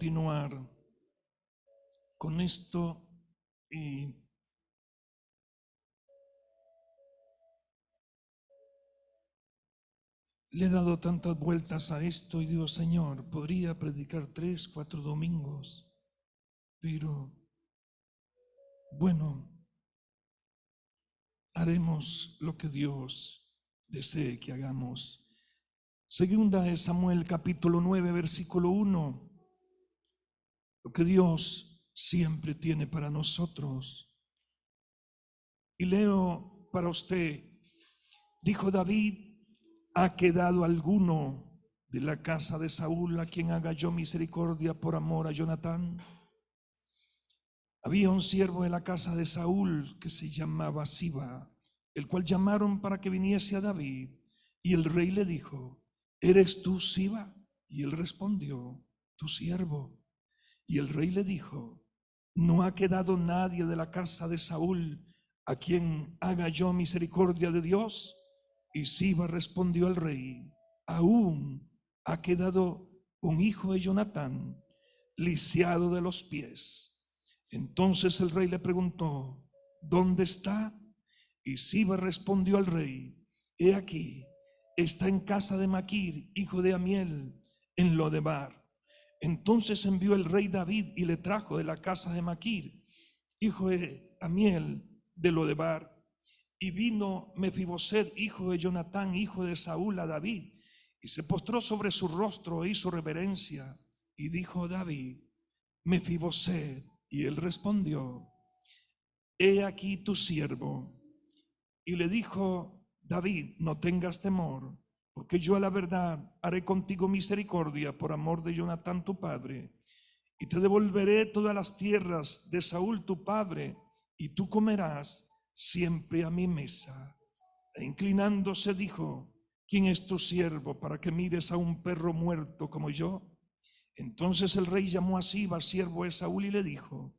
continuar con esto y le he dado tantas vueltas a esto y digo, Señor, podría predicar 3, 4 domingos, pero bueno, haremos lo que Dios desee que hagamos. Segunda de Samuel, capítulo 9, versículo 1. Lo que Dios siempre tiene para nosotros. Y leo para usted, dijo David, ¿ha quedado alguno de la casa de Saúl a quien haga yo misericordia por amor a Jonatán? Había un siervo de la casa de Saúl que se llamaba Siba, el cual llamaron para que viniese a David. Y el rey le dijo, ¿eres tú Siba? Y él respondió, tu siervo. Y el rey le dijo, ¿no ha quedado nadie de la casa de Saúl a quien haga yo misericordia de Dios? Y Siba respondió al rey, aún ha quedado un hijo de Jonatán, lisiado de los pies. Entonces el rey le preguntó, ¿dónde está? Y Siba respondió al rey, he aquí, está en casa de Maquir, hijo de Amiel, en Lodebar. Entonces envió el rey David y le trajo de la casa de Maquir, hijo de Amiel, de Lodebar. Y vino Mefiboset, hijo de Jonatán, hijo de Saúl, a David, y se postró sobre su rostro e hizo reverencia. Y dijo David, Mefiboset, y él respondió, he aquí tu siervo. Y le dijo David, no tengas temor, porque yo a la verdad haré contigo misericordia por amor de Jonatán tu padre, y te devolveré todas las tierras de Saúl tu padre, y tú comerás siempre a mi mesa. E inclinándose dijo, ¿quién es tu siervo para que mires a un perro muerto como yo? Entonces el rey llamó a Siba, siervo de Saúl, y le dijo,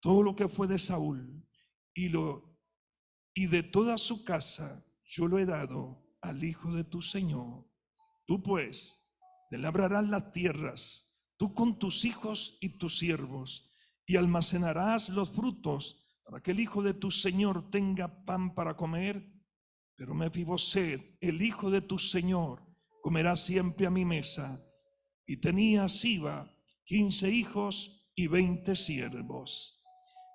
todo lo que fue de Saúl y de toda su casa yo lo he dado al hijo de tu señor. Tú pues le labrarás las tierras, tú con tus hijos y tus siervos, y almacenarás los frutos para que el hijo de tu señor tenga pan para comer. Pero Mefiboset, el hijo de tu señor, comerá siempre a mi mesa. Y tenía Siba 15 hijos y 20 siervos.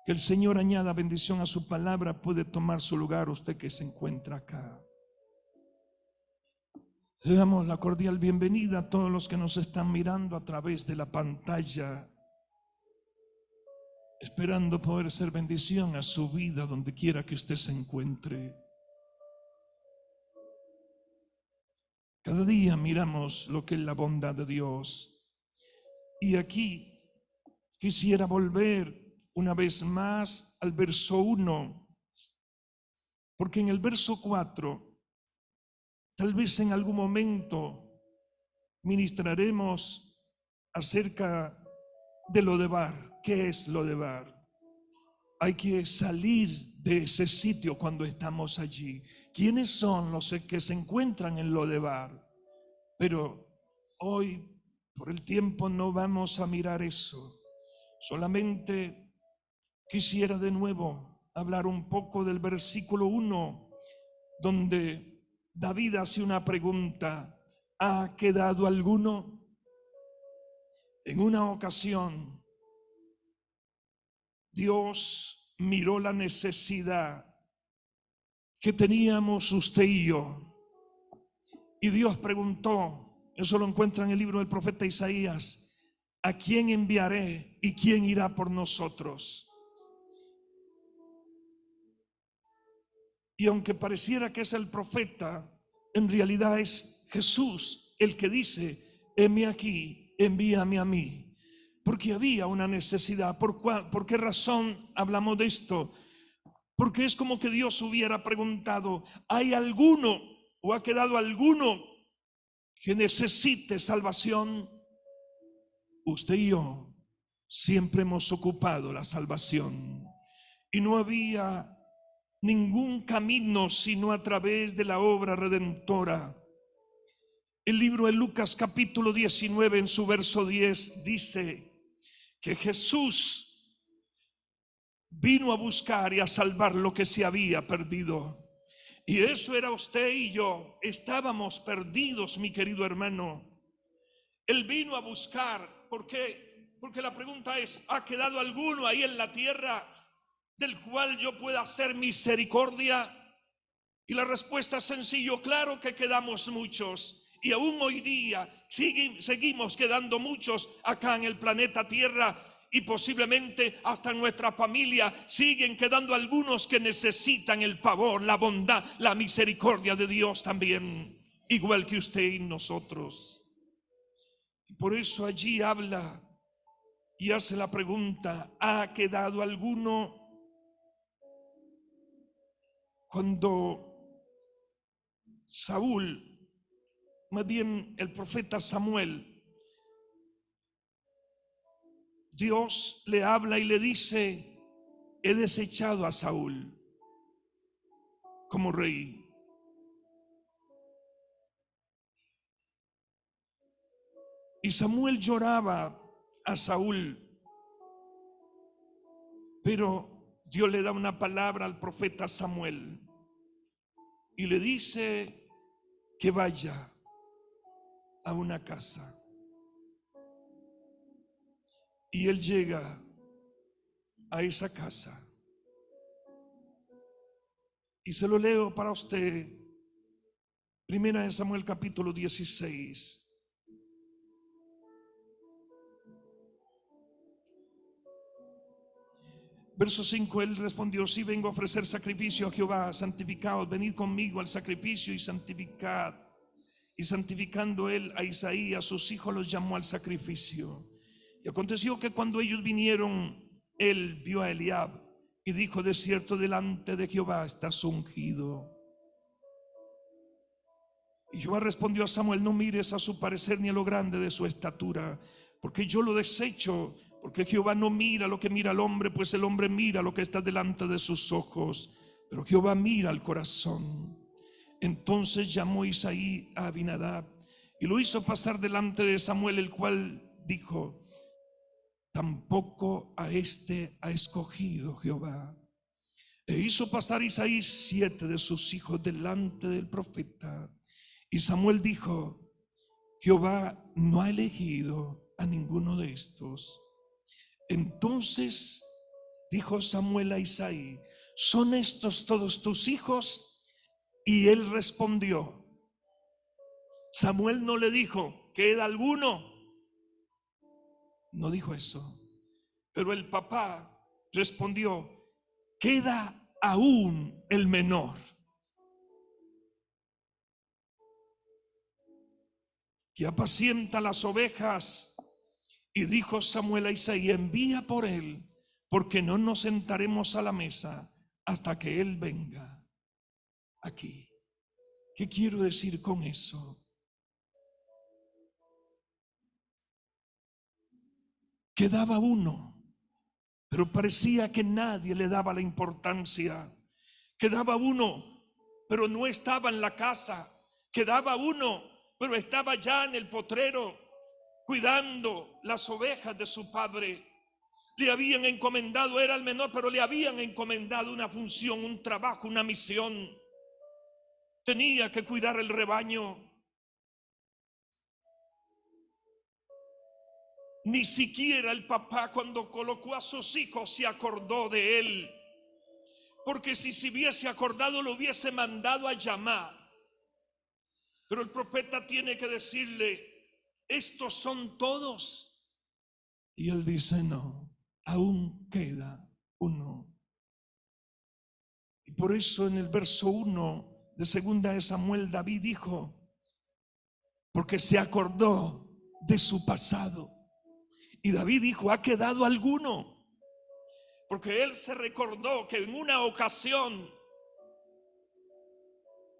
Que el Señor añada bendición a su palabra. Puede tomar su lugar usted que se encuentra acá. Le damos la cordial bienvenida a todos los que nos están mirando a través de la pantalla, esperando poder ser bendición a su vida donde quiera que usted se encuentre. Cada día miramos lo que es la bondad de Dios. Y aquí quisiera volver una vez más al verso 1, porque en el verso 4, tal vez en algún momento ministraremos acerca de Lodebar. ¿Qué es Lodebar? Hay que salir de ese sitio cuando estamos allí. ¿Quiénes son los que se encuentran en Lodebar? Pero hoy, por el tiempo, no vamos a mirar eso. Solamente quisiera de nuevo hablar un poco del versículo 1, donde David hace una pregunta: ¿ha quedado alguno? En una ocasión, Dios miró la necesidad que teníamos usted y yo, y Dios preguntó, eso lo encuentra en el libro del profeta Isaías: ¿a quién enviaré y quién irá por nosotros? Y aunque pareciera que es el profeta, en realidad es Jesús el que dice: heme aquí, envíame a mí. Porque había una necesidad. ¿Por qué razón hablamos de esto? Porque es como que Dios hubiera preguntado: ¿hay alguno o ha quedado alguno que necesite salvación? Usted y yo siempre hemos ocupado la salvación, y no había ningún camino sino a través de la obra redentora. El libro de Lucas capítulo 19 en su verso 10 dice que Jesús vino a buscar y a salvar lo que se había perdido. Y eso era usted y yo. Estábamos perdidos, mi querido hermano. Él vino a buscar. ¿Por qué? Porque la pregunta es, ¿ha quedado alguno ahí en la tierra del cual yo pueda hacer misericordia? Y la respuesta es sencillo, claro que quedamos muchos. Y aún hoy día seguimos quedando muchos acá en el planeta Tierra. Y posiblemente hasta en nuestra familia siguen quedando algunos que necesitan el favor, la bondad, la misericordia de Dios también, igual que usted y nosotros. Y por eso allí habla y hace la pregunta, ¿ha quedado alguno? Cuando Saúl, más bien el profeta Samuel, Dios le habla y le dice, he desechado a Saúl como rey. Y Samuel lloraba a Saúl, pero Dios le da una palabra al profeta Samuel y le dice que vaya a una casa. Y él llega a esa casa. Y se lo leo para usted. Primera de Samuel capítulo 16. Verso 5, él respondió, sí vengo a ofrecer sacrificio a Jehová, santificaos, venid conmigo al sacrificio y santificad. Y santificando él a Isaí, a sus hijos los llamó al sacrificio. Y aconteció que cuando ellos vinieron, él vio a Eliab y dijo, de cierto delante de Jehová estás ungido. Y Jehová respondió a Samuel, no mires a su parecer ni a lo grande de su estatura, porque yo lo desecho. Porque Jehová no mira lo que mira el hombre, pues el hombre mira lo que está delante de sus ojos, pero Jehová mira el corazón. Entonces llamó Isaí a Abinadab y lo hizo pasar delante de Samuel, el cual dijo, tampoco a este ha escogido Jehová. E hizo pasar Isaí 7 de sus hijos delante del profeta. Y Samuel dijo, Jehová no ha elegido a ninguno de estos. Entonces dijo Samuel a Isaí, ¿son estos todos tus hijos? Y él respondió, Samuel no le dijo, ¿queda alguno? No dijo eso, pero el papá respondió, queda aún el menor, que apacienta las ovejas. Y dijo Samuel a Isaí, envía por él, porque no nos sentaremos a la mesa hasta que él venga aquí. ¿Qué quiero decir con eso? Quedaba uno, pero parecía que nadie le daba la importancia. Quedaba uno, pero no estaba en la casa. Quedaba uno, pero estaba ya en el potrero, cuidando las ovejas de su padre. Le habían encomendado, era el menor, pero le habían encomendado una función, un trabajo, una misión. Tenía que cuidar el rebaño. Ni siquiera el papá, cuando colocó a sus hijos, se acordó de él, porque si se hubiese acordado lo hubiese mandado a llamar. Pero el profeta tiene que decirle, estos son todos. Y él dice, no, aún queda uno. Y por eso en el verso 1 de segunda de Samuel, David dijo, porque se acordó de su pasado. Y David dijo, ¿ha quedado alguno? Porque él se recordó que en una ocasión,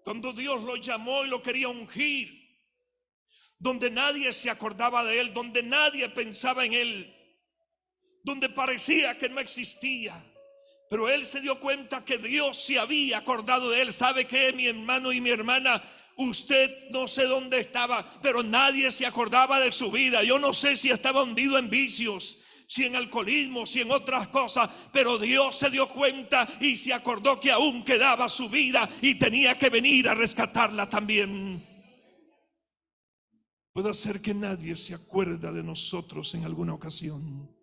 cuando Dios lo llamó y lo quería ungir, donde nadie se acordaba de él, donde nadie pensaba en él, donde parecía que no existía, pero él se dio cuenta que Dios se había acordado de él. ¿Sabe qué, mi hermano y mi hermana? Usted no sé dónde estaba, pero nadie se acordaba de su vida. Yo no sé si estaba hundido en vicios, si en alcoholismo, si en otras cosas, pero Dios se dio cuenta y se acordó que aún quedaba su vida y tenía que venir a rescatarla también. Puede ser que nadie se acuerda de nosotros en alguna ocasión,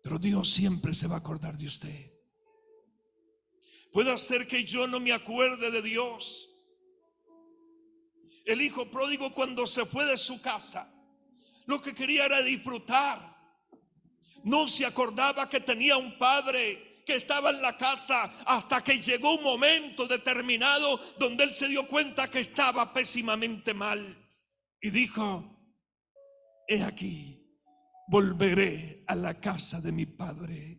pero Dios siempre se va a acordar de usted. Puede ser que yo no me acuerde de Dios. El hijo pródigo, cuando se fue de su casa, lo que quería era disfrutar. No se acordaba que tenía un padre que estaba en la casa, hasta que llegó un momento determinado donde él se dio cuenta que estaba pésimamente mal y dijo: he aquí, volveré a la casa de mi padre.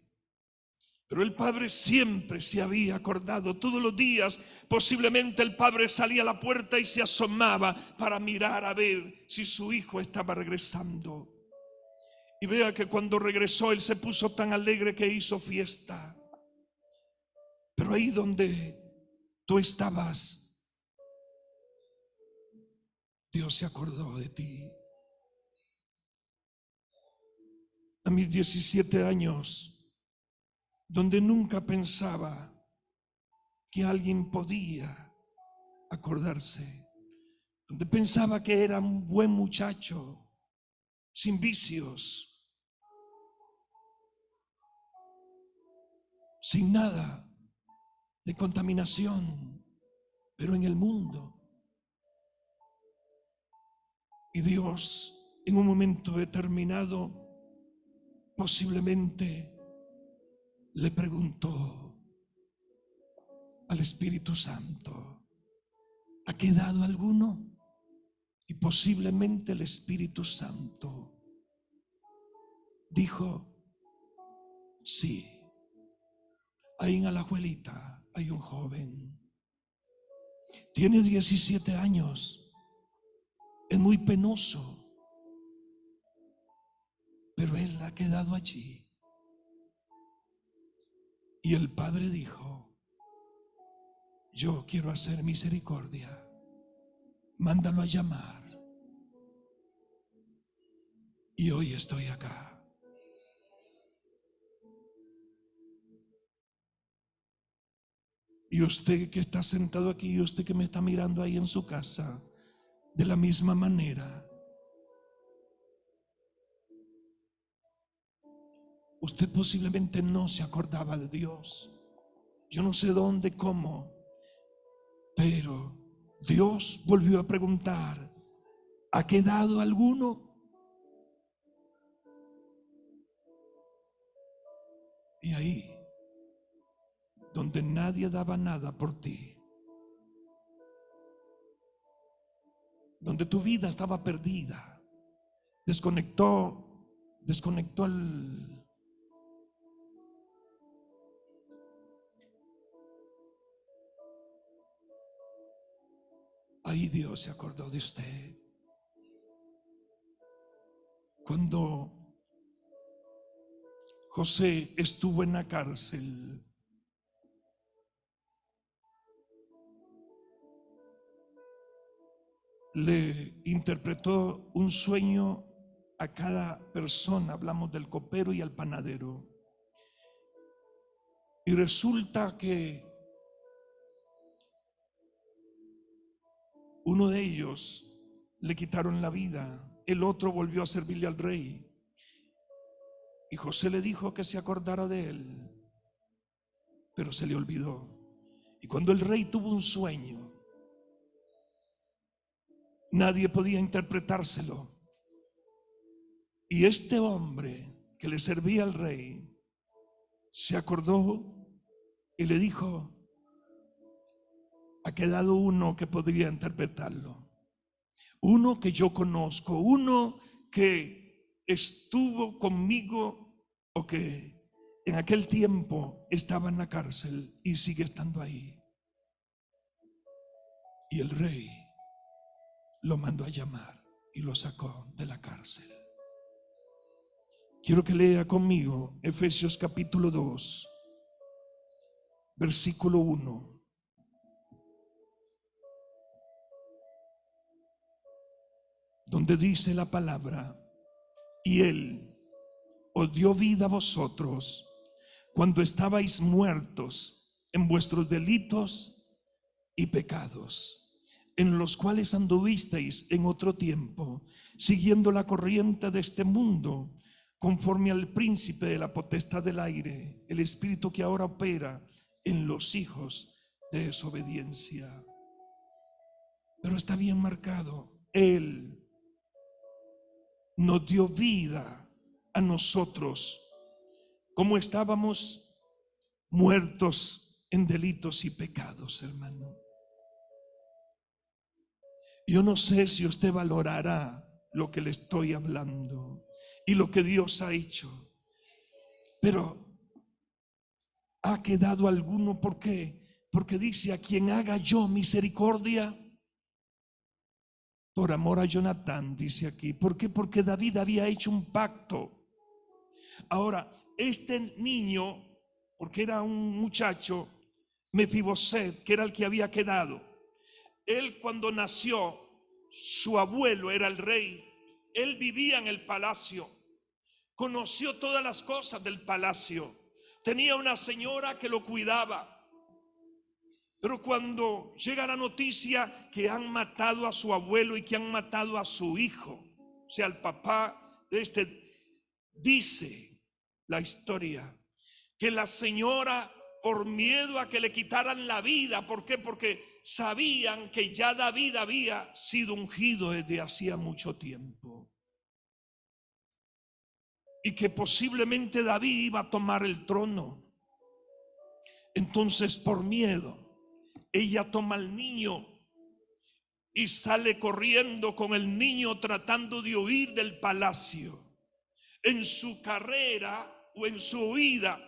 Pero el padre siempre se había acordado. Todos los días posiblemente el padre salía a la puerta y se asomaba para mirar a ver si su hijo estaba regresando. Y vea que cuando regresó él se puso tan alegre que hizo fiesta. Pero ahí donde tú estabas, Dios se acordó de ti. A mis 17 años, donde nunca pensaba que alguien podía acordarse, donde pensaba que era un buen muchacho, sin vicios, sin nada de contaminación, pero en el mundo. Y Dios, en un momento determinado, posiblemente le preguntó al Espíritu Santo: ¿ha quedado alguno? Y posiblemente el Espíritu Santo dijo: sí, ahí en Alajuelita hay un joven, tiene 17 años, es muy penoso, pero él ha quedado allí. Y el padre dijo: yo quiero hacer misericordia, mándalo a llamar. Y hoy estoy acá. Y usted que está sentado aquí, y usted que me está mirando ahí en su casa, de la misma manera, usted posiblemente no se acordaba de Dios. Yo no sé dónde, cómo, pero Dios volvió a preguntar: ¿ha quedado alguno? Y ahí, donde nadie daba nada por ti, donde tu vida estaba perdida, desconectó ahí Dios se acordó de usted. Cuando José estuvo en la cárcel, le interpretó un sueño a cada persona. Hablamos del copero y al panadero. Y resulta que uno de ellos le quitaron la vida, el otro volvió a servirle al rey. Y José le dijo que se acordara de él, pero se le olvidó. Y cuando el rey tuvo un sueño, nadie podía interpretárselo. Y este hombre que le servía al rey se acordó y le dijo: ha quedado uno que podría interpretarlo, uno que yo conozco, uno que estuvo conmigo o que en aquel tiempo estaba en la cárcel y sigue estando ahí. Y el rey lo mandó a llamar y lo sacó de la cárcel. Quiero que lea conmigo Efesios capítulo 2, versículo 1. Donde dice la palabra: Y Él os dio vida a vosotros cuando estabais muertos en vuestros delitos y pecados, en los cuales anduvisteis en otro tiempo, siguiendo la corriente de este mundo, conforme al príncipe de la potestad del aire, el espíritu que ahora opera en los hijos de desobediencia. Pero está bien marcado: Él nos dio vida a nosotros, como estábamos muertos en delitos y pecados, hermano. Yo no sé si usted valorará lo que le estoy hablando y lo que Dios ha hecho, pero ha quedado alguno. ¿Por qué? Porque dice: a quien haga yo misericordia, por amor a Jonatán, dice aquí. ¿Por qué? Porque David había hecho un pacto. Ahora, este niño, porque era un muchacho, Mefiboset, que era el que había quedado, él cuando nació, su abuelo era el rey, él vivía en el palacio, conoció todas las cosas del palacio, tenía una señora que lo cuidaba. Pero cuando llega la noticia que han matado a su abuelo y que han matado a su hijo, o sea, al papá de este, dice la historia que la señora, por miedo a que le quitaran la vida, ¿por qué? Porque sabían que ya David había sido ungido desde hacía mucho tiempo y que posiblemente David iba a tomar el trono. Entonces, por miedo, ella toma al niño y sale corriendo con el niño tratando de huir del palacio. En su carrera o en su huida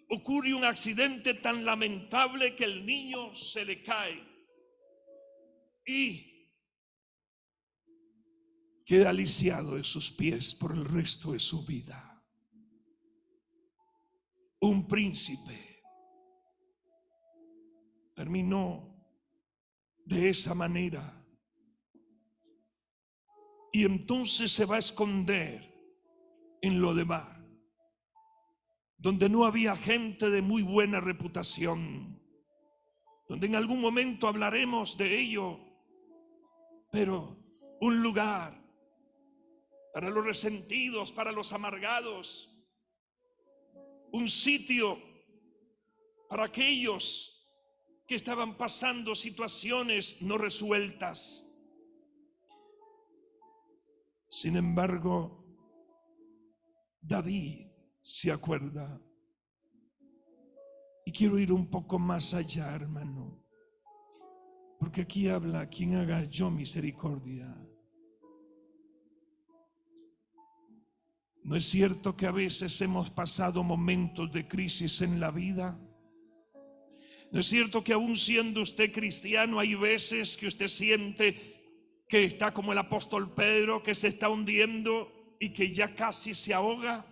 ocurre un accidente tan lamentable que el niño se le cae y queda lisiado de sus pies por el resto de su vida. Un príncipe terminó de esa manera y entonces se va a esconder en Lodebar, donde no había gente de muy buena reputación, donde en algún momento hablaremos de ello, pero un lugar para los resentidos, para los amargados, un sitio para aquellos que estaban pasando situaciones no resueltas. Sin embargo, David se acuerda, y quiero ir un poco más allá, hermano, porque aquí habla: quien haga yo misericordia. ¿No es cierto que a veces hemos pasado momentos de crisis en la vida? ¿No es cierto que aún siendo usted cristiano hay veces que usted siente que está como el apóstol Pedro, que se está hundiendo y que ya casi se ahoga?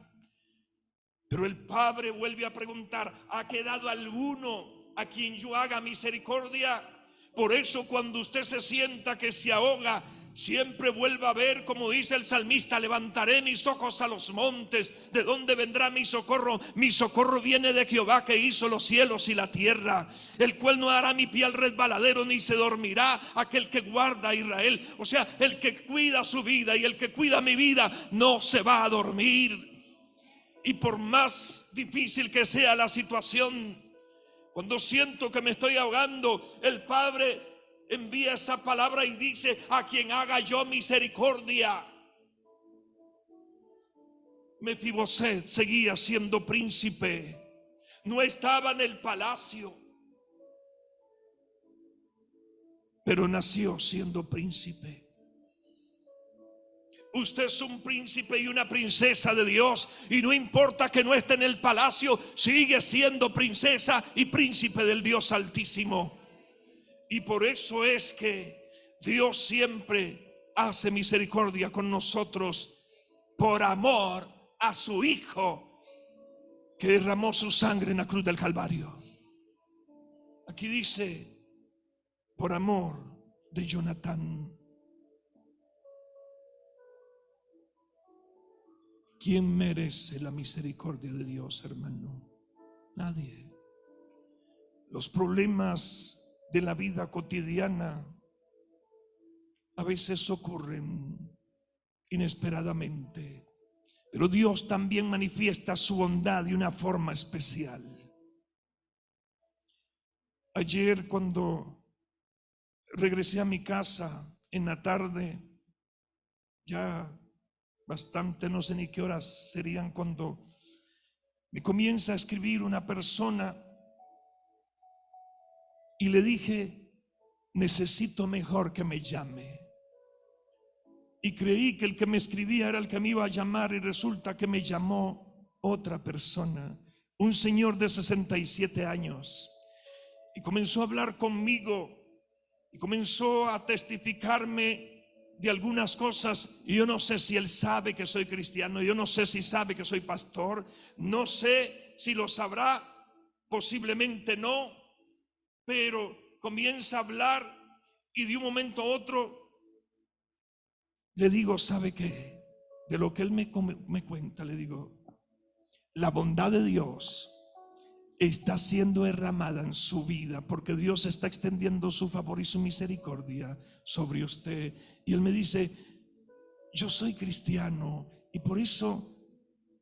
Pero el Padre vuelve a preguntar: ¿ha quedado alguno a quien yo haga misericordia? Por eso cuando usted se sienta que se ahoga, siempre vuelva a ver, como dice el salmista: levantaré mis ojos a los montes. ¿De dónde vendrá mi socorro? Mi socorro viene de Jehová, que hizo los cielos y la tierra, el cual no hará mi pie al resbaladero, ni se dormirá aquel que guarda a Israel. O sea, el que cuida su vida y el que cuida mi vida no se va a dormir. Y por más difícil que sea la situación, cuando siento que me estoy ahogando, el Padre envía esa palabra y dice: a quien haga yo misericordia. Mefiboset seguía siendo príncipe, no estaba en el palacio, pero nació siendo príncipe. Usted es un príncipe y una princesa de Dios, y no importa que no esté en el palacio, sigue siendo princesa y príncipe del Dios Altísimo. Y por eso es que Dios siempre hace misericordia con nosotros, por amor a su Hijo, que derramó su sangre en la cruz del Calvario. Aquí dice: por amor de Jonatán. ¿Quién merece la misericordia de Dios, hermano? Nadie. Los problemas de la vida cotidiana a veces ocurren inesperadamente, pero Dios también manifiesta su bondad de una forma especial. Ayer, cuando regresé a mi casa en la tarde, ya bastante, no sé ni qué horas serían, cuando me comienza a escribir una persona y le dije: necesito mejor que me llame. Y creí que el que me escribía era el que me iba a llamar, y resulta que me llamó otra persona, un señor de 67 años, y comenzó a hablar conmigo y comenzó a testificarme de algunas cosas. Y yo no sé si él sabe que soy cristiano, yo no sé si sabe que soy pastor, no sé si lo sabrá, posiblemente no, pero comienza a hablar y de un momento a otro le digo: ¿sabe qué? De lo que él me cuenta, le digo: la bondad de Dios está siendo derramada en su vida, porque Dios está extendiendo su favor y su misericordia sobre usted. Y él me dice: yo soy cristiano y por eso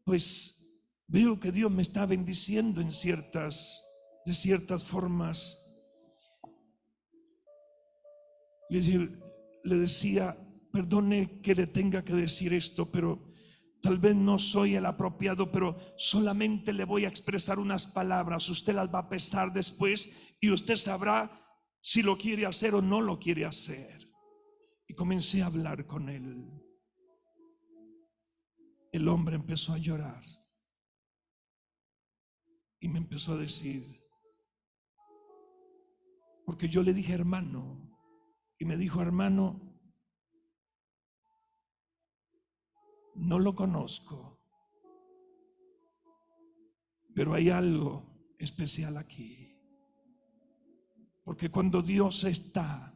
pues veo que Dios me está bendiciendo de ciertas formas. Le decía: perdone que le tenga que decir esto, pero tal vez no soy el apropiado, pero solamente le voy a expresar unas palabras. Usted las va a pesar después y usted sabrá si lo quiere hacer o no lo quiere hacer. Y comencé a hablar con él. El hombre empezó a llorar y me empezó a decir, porque yo le dije hermano, y me dijo: hermano, no lo conozco, pero hay algo especial aquí, porque cuando Dios está,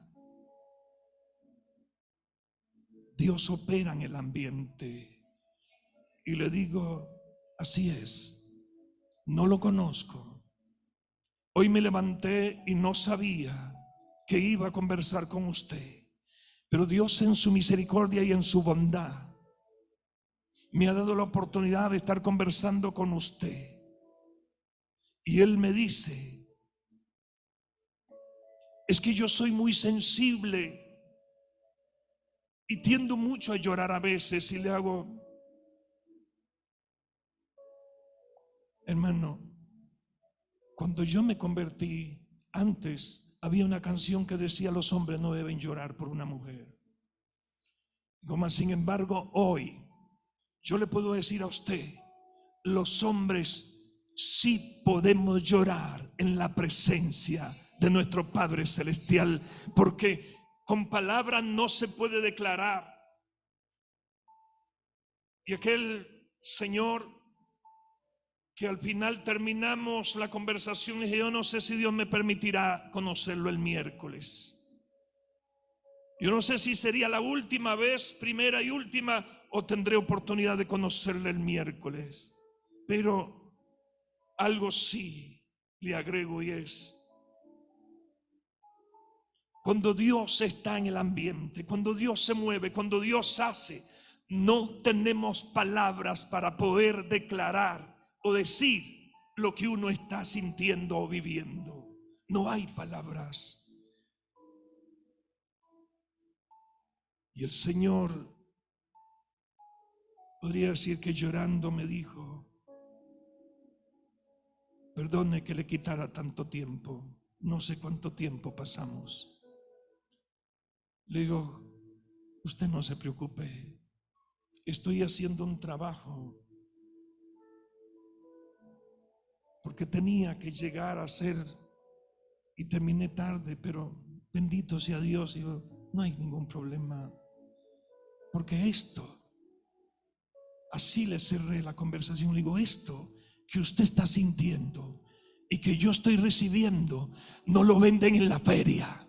Dios opera en el ambiente. Y le digo: así es, no lo conozco. Hoy me levanté y no sabía que iba a conversar con usted, pero Dios en su misericordia y en su bondad me ha dado la oportunidad de estar conversando con usted. Y él me dice: es que yo soy muy sensible y tiendo mucho a llorar a veces. Y le hago: hermano, cuando yo me convertí, antes había una canción que decía: los hombres no deben llorar por una mujer. Como sin embargo, hoy yo le puedo decir a usted: los hombres sí podemos llorar en la presencia de nuestro Padre Celestial, porque con palabras no se puede declarar. Y aquel señor que al final terminamos la conversación, y dije: yo no sé si Dios me permitirá conocerlo el miércoles. Yo no sé si sería la última vez, primera y última, o tendré oportunidad de conocerle el miércoles. Pero algo sí le agrego, y es: cuando Dios está en el ambiente, cuando Dios se mueve, cuando Dios hace, no tenemos palabras para poder declarar o decir lo que uno está sintiendo o viviendo. No hay palabras. Y el Señor, podría decir que llorando, me dijo: perdone que le quitara tanto tiempo, no sé cuánto tiempo pasamos. Le digo: usted no se preocupe, estoy haciendo un trabajo, porque tenía que llegar a hacer y terminé tarde, pero bendito sea Dios. Y yo: no hay ningún problema, porque esto, así le cerré la conversación. Le digo: esto que usted está sintiendo y que yo estoy recibiendo, no lo venden en la feria.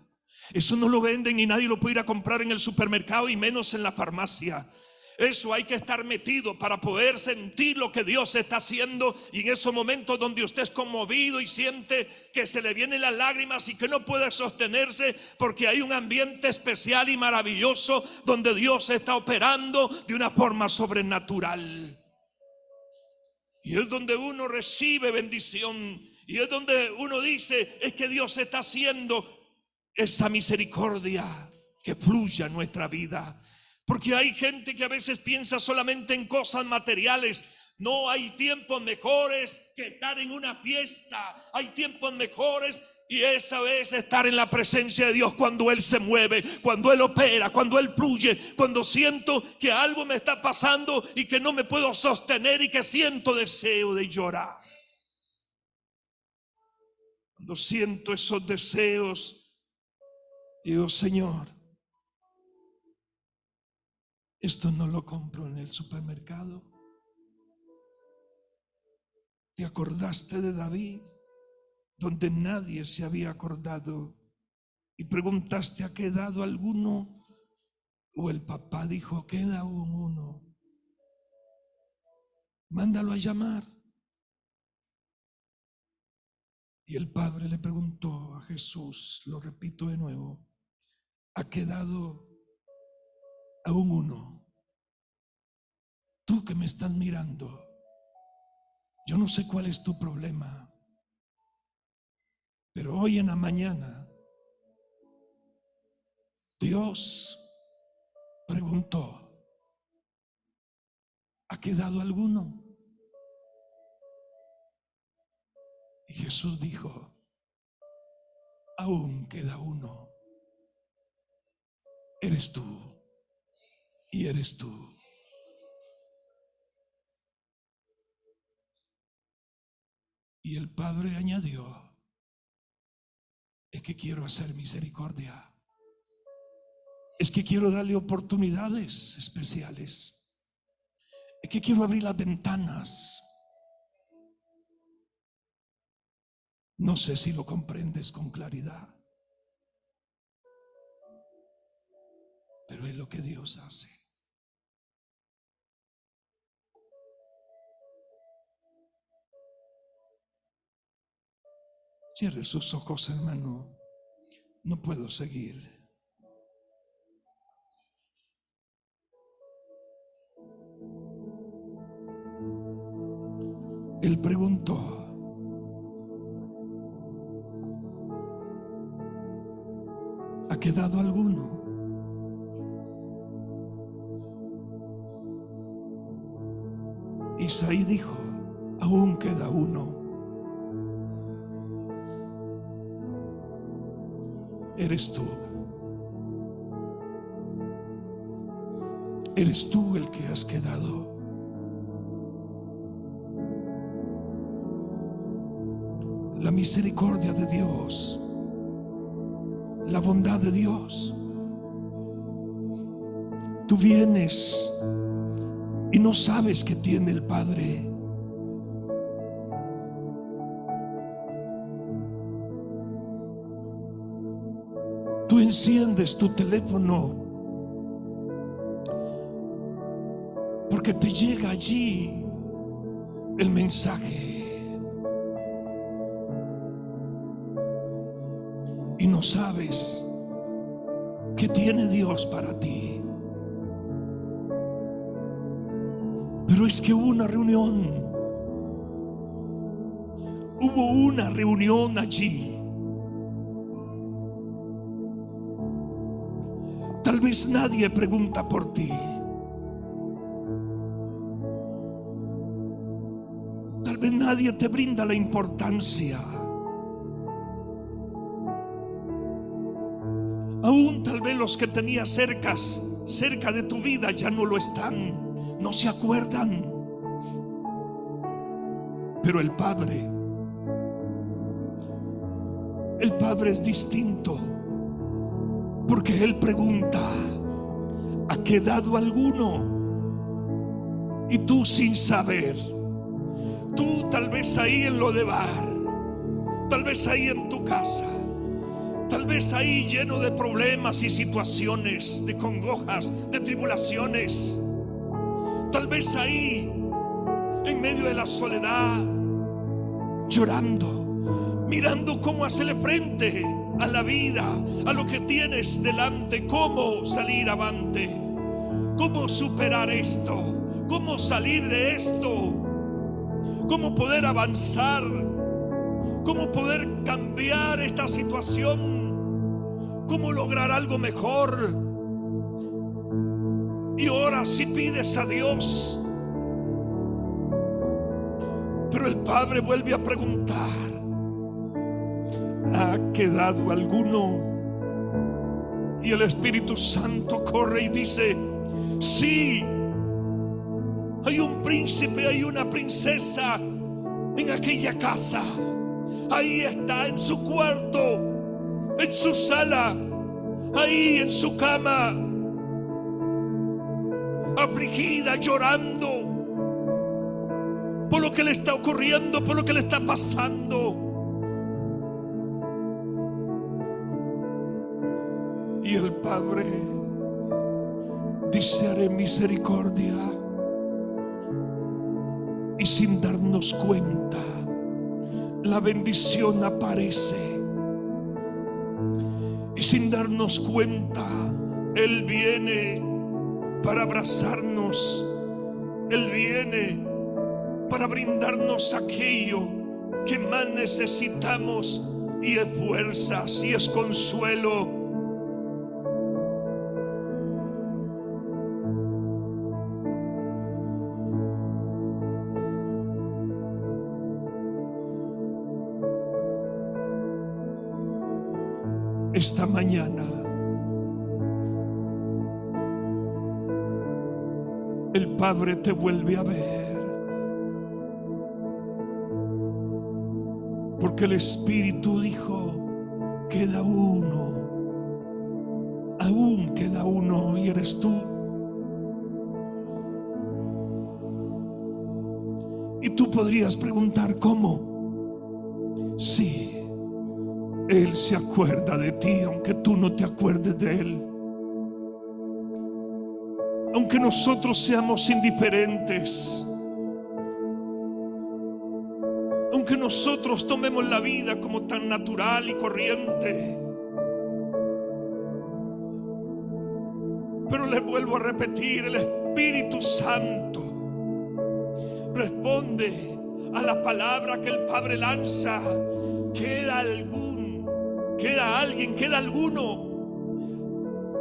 Eso no lo venden y nadie lo puede ir a comprar en el supermercado y menos en la farmacia. Eso hay que estar metido para poder sentir lo que Dios está haciendo. Y en esos momentos donde usted es conmovido y siente que se le vienen las lágrimas y que no puede sostenerse, porque hay un ambiente especial y maravilloso donde Dios está operando de una forma sobrenatural. Y es donde uno recibe bendición. Y es donde uno dice, es que Dios está haciendo esa misericordia que fluya en nuestra vida. Porque hay gente que a veces piensa solamente en cosas materiales. No, hay tiempos mejores que estar en una fiesta. Hay tiempos mejores y esa es estar en la presencia de Dios cuando Él se mueve, cuando Él opera, cuando Él fluye, cuando siento que algo me está pasando y que no me puedo sostener y que siento deseo de llorar. Cuando siento esos deseos, digo, Señor, esto no lo compro en el supermercado. ¿Te acordaste de David, donde nadie se había acordado? Y preguntaste, ¿ha quedado alguno? O el papá dijo, queda aún uno. Mándalo a llamar. Y el padre le preguntó a Jesús, lo repito de nuevo, ¿ha quedado aún uno? Tú que me estás mirando, yo no sé cuál es tu problema, pero hoy en la mañana Dios preguntó, ¿ha quedado alguno? Y Jesús dijo, aún queda uno. Eres tú y eres tú. Y el Padre añadió, es que quiero hacer misericordia. Es que quiero darle oportunidades especiales. Es que quiero abrir las ventanas. No sé si lo comprendes con claridad, pero es lo que Dios hace. Cierre sus ojos, hermano. No puedo seguir. Él preguntó, ¿ha quedado alguno? Isaí dijo, aún queda uno. Eres tú. Eres tú el que has quedado. La misericordia de Dios, la bondad de Dios. Tú vienes y no sabes qué tiene el Padre. Tú enciendes tu teléfono porque te llega allí el mensaje y no sabes qué tiene Dios para ti. Pero es que hubo una reunión allí. Tal vez nadie pregunta por ti. Tal vez nadie te brinda la importancia. Aún tal vez los que tenías cerca de tu vida ya no lo están, no se acuerdan. Pero el Padre es distinto. Porque Él pregunta, ¿ha quedado alguno? Y tú sin saber, tú tal vez ahí en lo de bar, tal vez ahí en tu casa, tal vez ahí lleno de problemas y situaciones, de congojas, de tribulaciones. tal vez ahí, en medio de la soledad, llorando, mirando cómo hacerle frente a la vida, a lo que tienes delante, cómo salir avante, cómo superar esto, cómo salir de esto, cómo poder avanzar, cómo poder cambiar esta situación, cómo lograr algo mejor. Y ahora si pides a Dios, pero el Padre vuelve a preguntar: ¿ha quedado alguno? Y el Espíritu Santo corre y dice: sí, hay un príncipe, hay una princesa en aquella casa. Ahí está, en su cuarto, en su sala, ahí en su cama, afligida, llorando por lo que le está ocurriendo, por lo que le está pasando. Y el Padre dice: haré misericordia. Y sin darnos cuenta, la bendición aparece. Y sin darnos cuenta, Él viene para abrazarnos. Él viene para brindarnos aquello que más necesitamos, y es fuerzas, y es consuelo. Esta mañana el Padre te vuelve a ver, porque el Espíritu dijo: queda uno, aún queda uno, y eres tú. Y tú podrías preguntar: ¿cómo? Sí, Él se acuerda de ti, aunque tú no te acuerdes de Él. Aunque nosotros seamos indiferentes, aunque nosotros tomemos la vida como tan natural y corriente, pero les vuelvo a repetir: el Espíritu Santo responde a la palabra que el Padre lanza. Queda alguien, queda alguno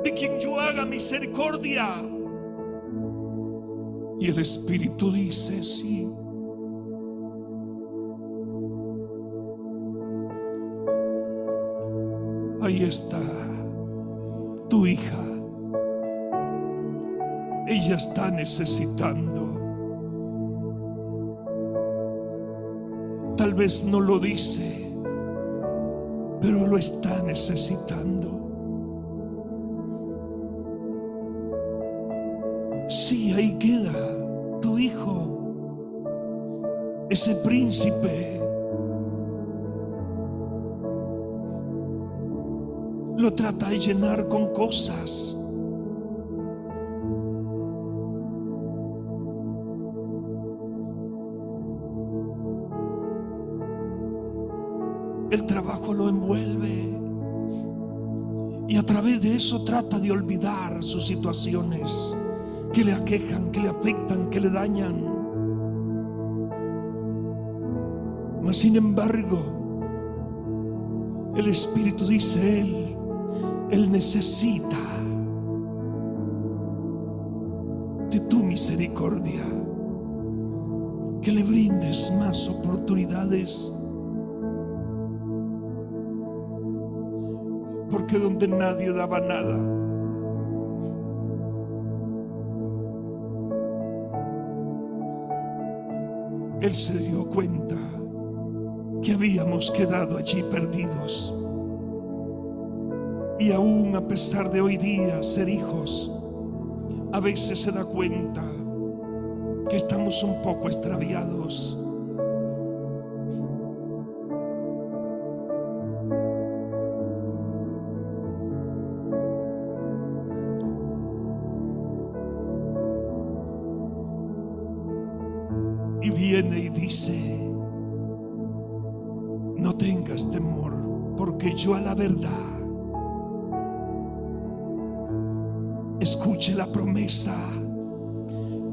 de quien yo haga misericordia. Y el Espíritu dice: sí. Ahí está tu hija. Ella está necesitando. Tal vez no lo dice, pero lo está necesitando. Sí, ahí queda tu hijo, ese príncipe. Lo trata de llenar con cosas. El trabajo lo envuelve, y a través de eso trata de olvidar sus situaciones que le aquejan, que le afectan, que le dañan. Mas sin embargo, el Espíritu dice: Él necesita de tu misericordia, que le brindes más oportunidades. Porque donde nadie daba nada, Él se dio cuenta que habíamos quedado allí perdidos. Y aún a pesar de hoy día ser hijos, a veces se da cuenta que estamos un poco extraviados. y viene y dice: no tengas temor, porque yo a la verdad, escuche la promesa,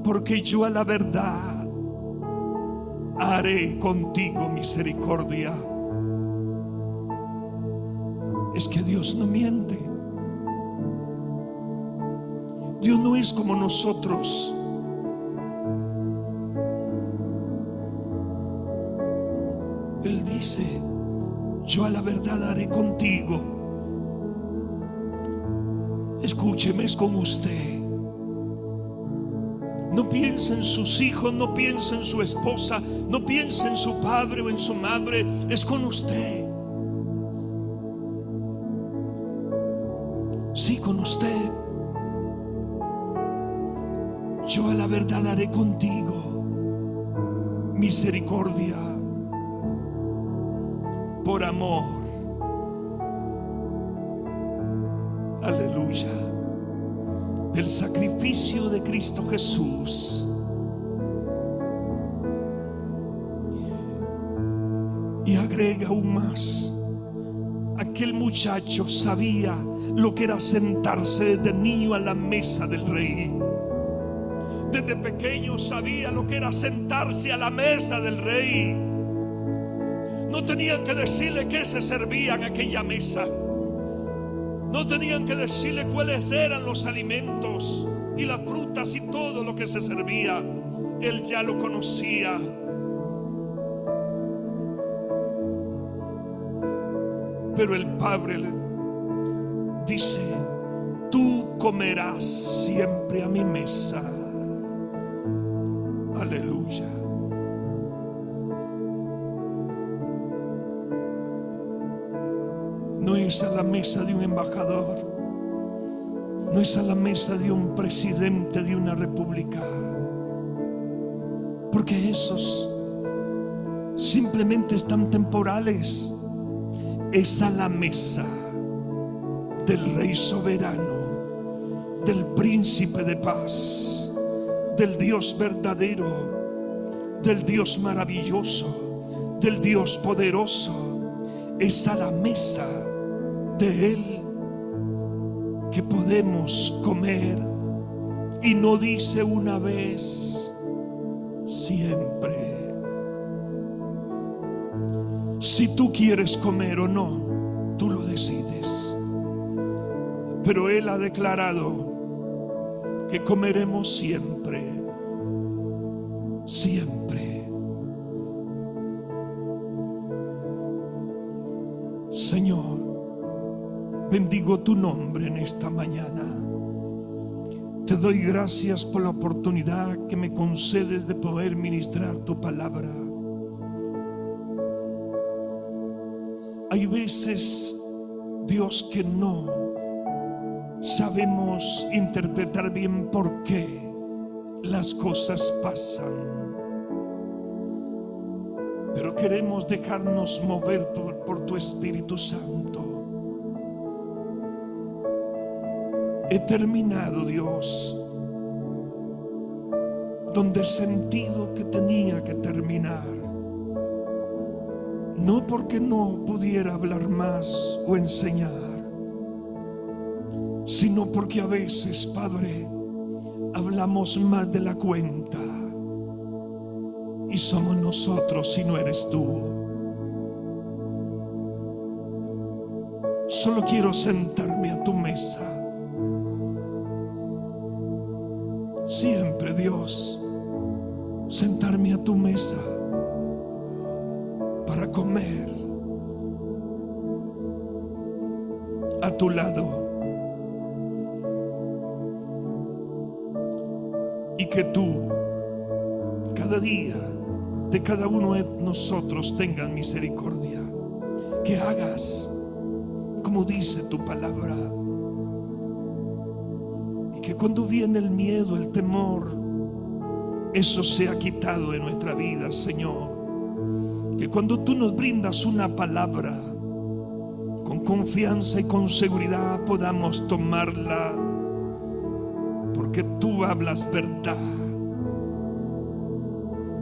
porque yo a la verdad haré contigo misericordia. Es que Dios no miente. Dios no es como nosotros. Él dice: yo a la verdad haré contigo. Escúcheme, es con usted. No piense en sus hijos, no piense en su esposa, no piense en su padre o en su madre. Es con usted. Sí, con usted. Yo a la verdad haré contigo misericordia por amor. Aleluya. Del sacrificio de Cristo Jesús. Y agrega aún más: aquel muchacho sabía lo que era sentarse desde niño a la mesa del rey. Desde pequeño sabía lo que era sentarse a la mesa del rey. No tenían que decirle qué se servía en aquella mesa. No tenían que decirle cuáles eran los alimentos y las frutas y todo lo que se servía. Él ya lo conocía. Pero el Padre le dice: tú comerás siempre a mi mesa. Aleluya. No es a la mesa de un embajador, no es a la mesa de un presidente de una república, porque esos simplemente están temporales. Es a la mesa del Rey soberano, del Príncipe de paz, del Dios verdadero, del Dios maravilloso, del Dios poderoso. Es a la mesa de Él que podemos comer. Y no dice una vez, siempre. Si tú quieres comer o no, tú lo decides. Pero Él ha declarado que comeremos siempre. Siempre. Señor, bendigo tu nombre en esta mañana. Te doy gracias por la oportunidad que me concedes de poder ministrar tu palabra. Hay veces, Dios, que no sabemos interpretar bien por qué las cosas pasan, pero queremos dejarnos mover por tu Espíritu Santo. He terminado, Dios, donde he sentido que tenía que terminar. No porque no pudiera hablar más o enseñar, sino porque a veces, Padre, hablamos más de la cuenta y somos nosotros y no eres tú. Solo quiero sentarme a tu mesa. Siempre, Dios, sentarme a tu mesa para comer a tu lado, y que tú cada día de cada uno de nosotros tengas misericordia, que hagas como dice tu palabra, y que cuando viene el miedo, el temor, eso sea quitado de nuestra vida, Señor. Que cuando tú nos brindas una palabra, con confianza y con seguridad podamos tomarla, porque tú hablas verdad.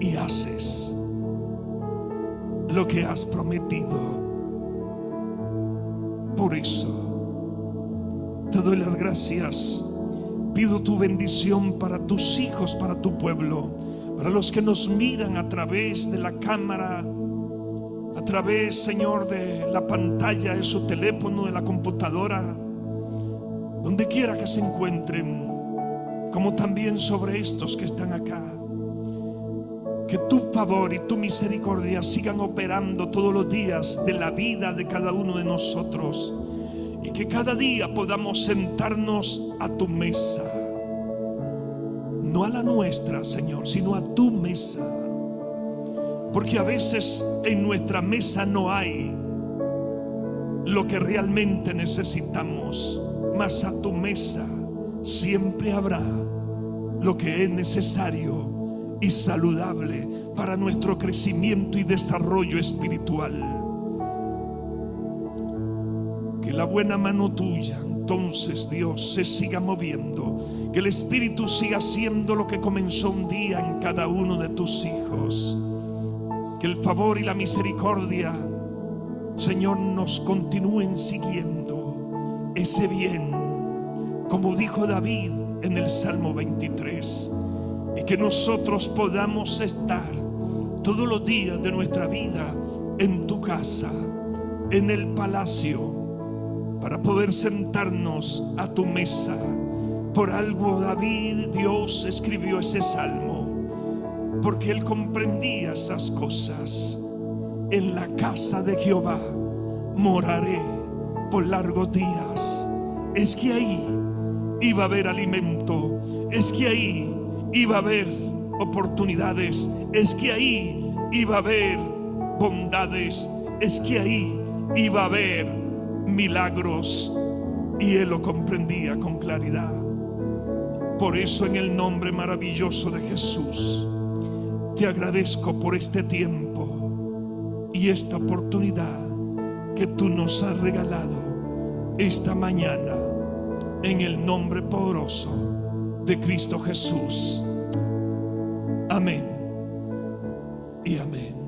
y haces lo que has prometido. Por eso te doy las gracias. Pido tu bendición para tus hijos, para tu pueblo, para los que nos miran a través de la cámara, a través, Señor, de la pantalla, de su teléfono, de la computadora, donde quiera que se encuentren, como también sobre estos que están acá. Que tu favor y tu misericordia sigan operando todos los días de la vida de cada uno de nosotros, y que cada día podamos sentarnos a tu mesa, no a la nuestra, Señor, sino a tu mesa, porque a veces en nuestra mesa no hay lo que realmente necesitamos, mas a tu mesa siempre habrá lo que es necesario y saludable para nuestro crecimiento y desarrollo espiritual. Que la buena mano tuya, entonces, Dios, se siga moviendo, que el Espíritu siga haciendo lo que comenzó un día en cada uno de tus hijos. Que el favor y la misericordia, Señor, nos continúen siguiendo ese bien, como dijo David en el Salmo 23, y que nosotros podamos estar todos los días de nuestra vida en tu casa, en el palacio, para poder sentarnos a tu mesa. Por algo David, Dios, escribió ese salmo, porque él comprendía esas cosas. En la casa de Jehová moraré por largos días. Es que ahí iba a haber alimento, es que ahí iba a haber oportunidades, es que ahí iba a haber bondades, es que ahí iba a haber milagros, y él lo comprendía con claridad. Por eso, en el nombre maravilloso de Jesús, te agradezco por este tiempo y esta oportunidad que tú nos has regalado esta mañana, en el nombre poderoso de Cristo Jesús. Amén y amén.